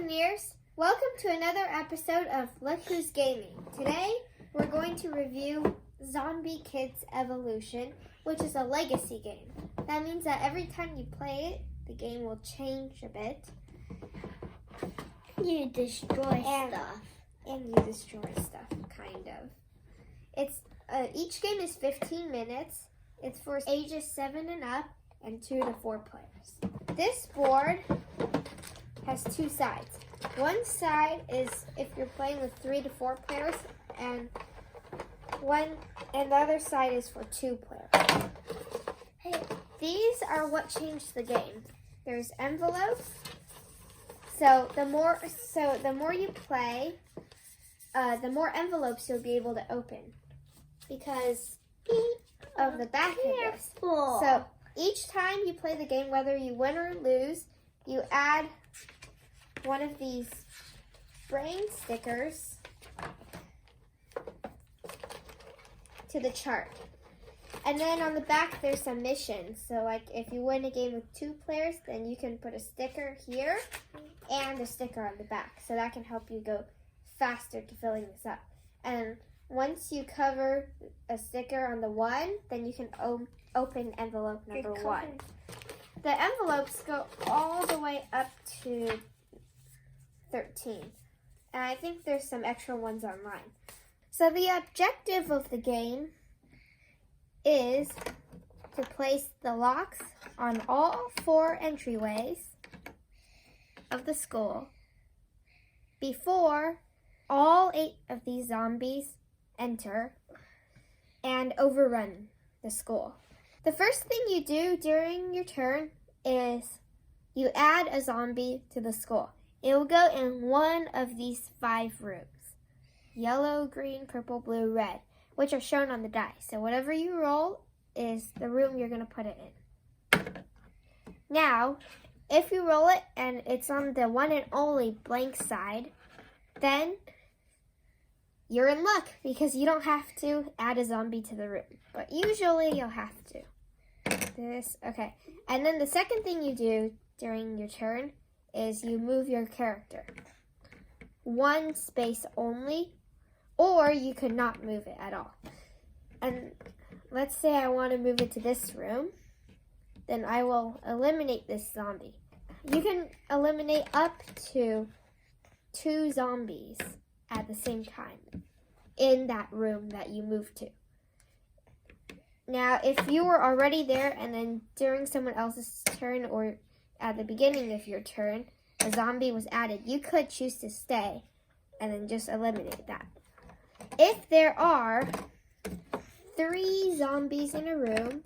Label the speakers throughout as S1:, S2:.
S1: Buccaneers, welcome to another episode of Look Who's Gaming. Today we're going to review Zombie Kidz Evolution, which is a legacy game. That means that every time you play it, the game will change a bit.
S2: You destroy stuff.
S1: And you destroy stuff, kind of. It's each game is 15 minutes. It's for ages 7 and up and 2 to 4 players. This board has two sides. One side is if you're playing with 3 to 4 players, and the other side is for 2 players. Hey, these are what changed the game. There's envelopes. So the more you play, the more envelopes you'll be able to open because of the back of this. So each time you play the game, whether you win or lose, you add one of these brain stickers to the chart. And then on the back, there's some missions. So like if you win a game with 2 players, then you can put a sticker here and a sticker on the back. So that can help you go faster to filling this up. And once you cover a sticker on the 1, then you can open envelope number 1. The envelopes go all the way up to 13. And I think there's some extra ones online. So the objective of the game is to place the locks on all 4 entryways of the school before all 8 of these zombies enter and overrun the school. The first thing you do during your turn is you add a zombie to the school. It will go in one of these 5 rooms. Yellow, green, purple, blue, red, which are shown on the die. So whatever you roll is the room you're going to put it in. Now, if you roll it and it's on the one and only blank side, then you're in luck because you don't have to add a zombie to the room. But usually you'll have to. Okay. And then the second thing you do during your turn is you move your character 1 space only, or you could not move it at all. And let's say I want to move it to this room, then I will eliminate this zombie. You can eliminate up to 2 zombies at the same time in that room that you moved to. Now, if you were already there and then during someone else's turn or at the beginning of your turn, a zombie was added, you could choose to stay and then just eliminate that. If there are 3 zombies in a room,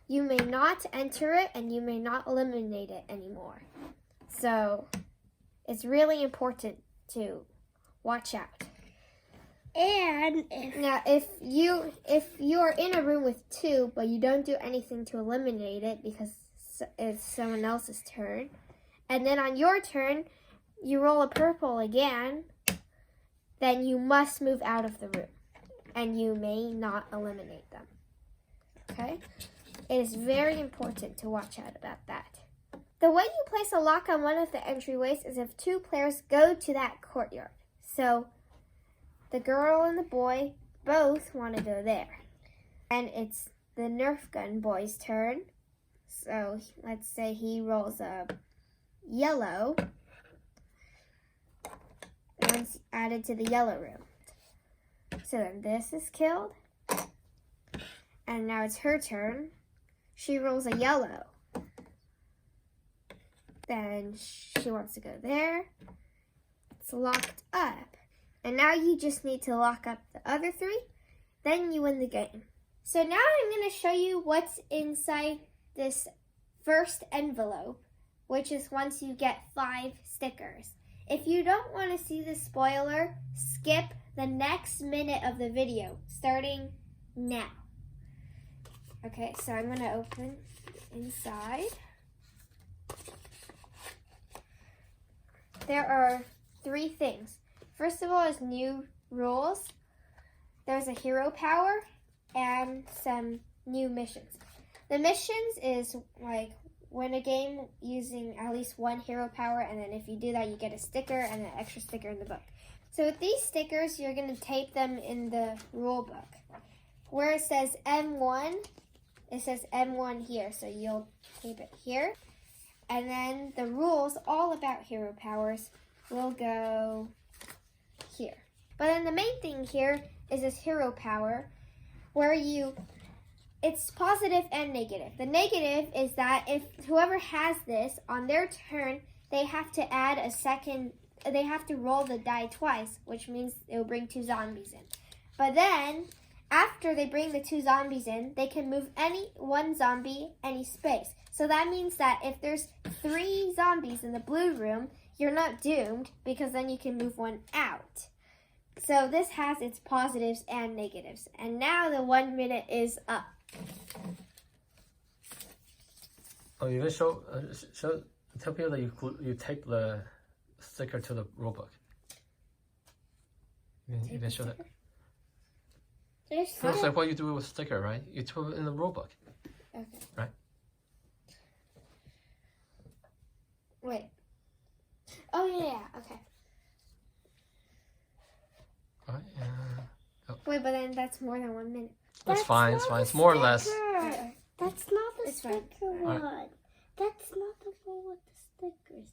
S1: you may not enter it and you may not eliminate it anymore. So it's really important to watch out.
S2: And
S1: if you are in a room with 2, but you don't do anything to eliminate it because it's someone else's turn, and then on your turn you roll a purple again, then you must move out of the room, and you may not eliminate them. Okay? It is very important to watch out about that. The way you place a lock on one of the entryways is if 2 players go to that courtyard. So the girl and the boy both want to go there. And it's the Nerf gun boy's turn. So let's say he rolls a yellow. Once added to the yellow room. So then this is killed. And now it's her turn. She rolls a yellow. Then she wants to go there. It's locked up. And now you just need to lock up the other 3. Then you win the game. So now I'm going to show you what's inside this first envelope, which is once you get 5 stickers. If you don't want to see the spoiler, skip the next minute of the video, starting now. Okay, so I'm going to open inside. There are 3 things. First of all is new rules. There's a hero power and some new missions. The missions is like win a game using at least one hero power, and then if you do that, you get a sticker and an extra sticker in the book. So with these stickers, you're going to tape them in the rule book. Where it says M1, it says M1 here, so you'll tape it here. And then the rules all about hero powers will go here. But then the main thing here is this hero power where it's positive and negative. The negative is that if whoever has this on their turn, they have to add they have to roll the die twice, which means it will bring 2 zombies in. But then, after they bring the 2 zombies in, they can move one zombie any space. So that means that if there's 3 zombies in the blue room, you're not doomed because then you can move one out. So this has its positives and negatives. And now the 1 minute is up.
S3: Oh, you can tell people that you tape the sticker to the rulebook. You can show that. Looks like what you do with sticker, right? You put it in the rulebook.
S1: Okay.
S3: Right?
S1: Wait. Oh, yeah. Okay.
S3: Right.
S1: Wait, but then that's more than 1 minute.
S3: It's fine. It's more or less.
S2: That's not the
S1: It's fine.
S2: sticker one. That's not the one with the stickers.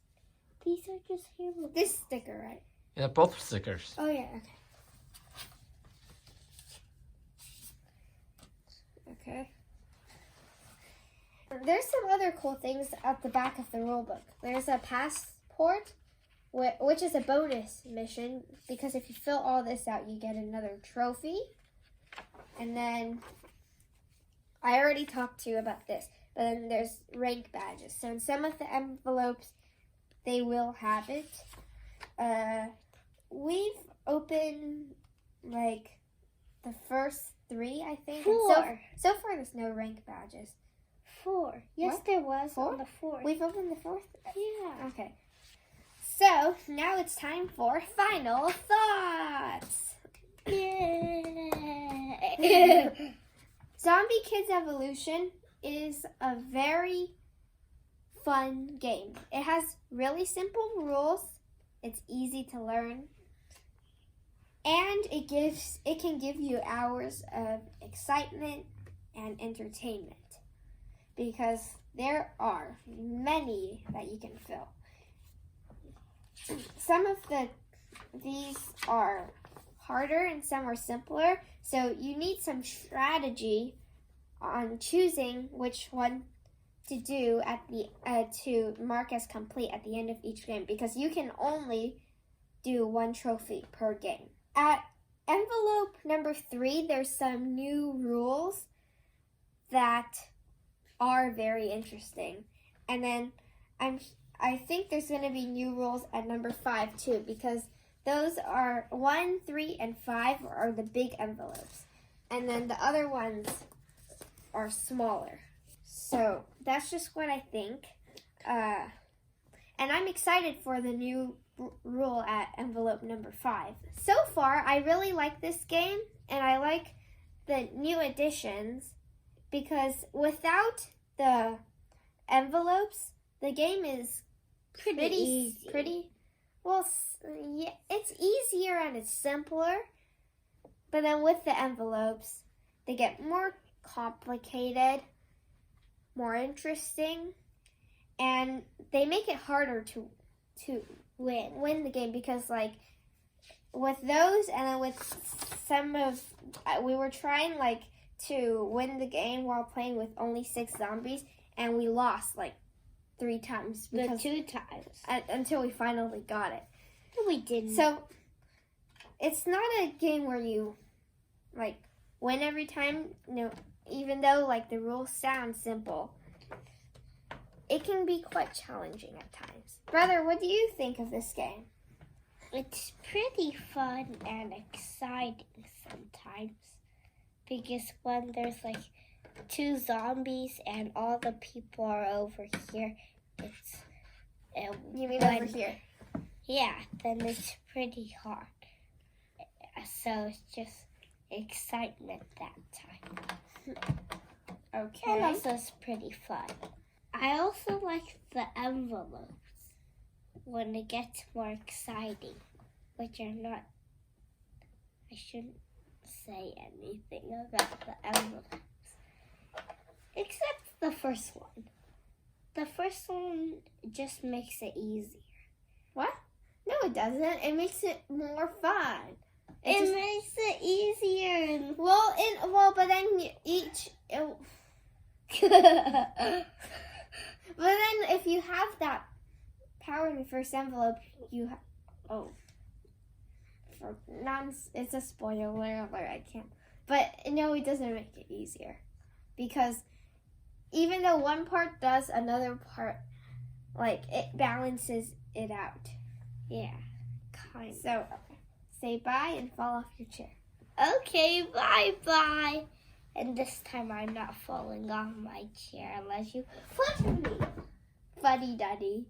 S2: These are just hero.
S1: This sticker, right?
S3: Yeah, both stickers.
S1: Oh, yeah. Okay. There's some other cool things at the back of the rulebook. There's a passport, which is a bonus mission, because if you fill all this out, you get another trophy. And then, I already talked to you about this, but then there's rank badges. So in some of the envelopes, they will have it. We've opened, like, the first 3, I think.
S2: 4.
S1: So far, there's no rank badges.
S2: 4. Yes,
S1: What?
S2: there was
S1: 4?
S2: on the 4th.
S1: We've opened the 4th?
S2: Yeah.
S1: Okay. So, now it's time for final thoughts.
S2: Yeah.
S1: Zombie Kidz Evolution is a very fun game. It has really simple rules. It's easy to learn. And it can give you hours of excitement and entertainment. Because there are many that you can fill. Some of these are harder and some are simpler, so you need some strategy on choosing which one to do at the to mark as complete at the end of each game, because you can only do 1 trophy per game. At envelope number 3, there's some new rules that are very interesting, and then I think there's going to be new rules at number 5 too, because those are 1, 3, and 5 are the big envelopes, and then the other ones are smaller. So that's just what I think, and I'm excited for the new rule at envelope number 5. So far, I really like this game, and I like the new additions, because without the envelopes, the game is pretty
S2: easy.
S1: Well, yeah, it's easier and it's simpler. But then with the envelopes, they get more complicated, more interesting, and they make it harder to win the game, because like with those and then with some of we were trying like to win the game while playing with only 6 zombies, and we lost like 3 times.
S2: Because 2 times.
S1: Until we finally got it.
S2: We didn't.
S1: So, it's not a game where you, like, win every time. No, even though, like, the rules sound simple, it can be quite challenging at times. Brother, what do you think of this game?
S2: It's pretty fun and exciting sometimes. Because when there's, like, 2 zombies and all the people are over here, it's...
S1: You mean over here?
S2: Yeah, then it's pretty hard. So it's just excitement that time.
S1: Okay.
S2: And also it's pretty fun. I also like the envelopes when it gets more exciting, which are not. I shouldn't say anything about the envelopes, except the first one. The first one just makes it easier.
S1: What? No, it doesn't. It makes it more fun.
S2: It makes it easier.
S1: But then but then if you have that power in the first envelope, it's a spoiler alert. I can't. But no, it doesn't make it easier, because even though one part does, another part, like, it balances it out.
S2: Yeah, kind of.
S1: So, say bye and fall off your chair.
S2: Okay, bye-bye. And this time I'm not falling off my chair unless you flutter me.
S1: Fuddy-duddy.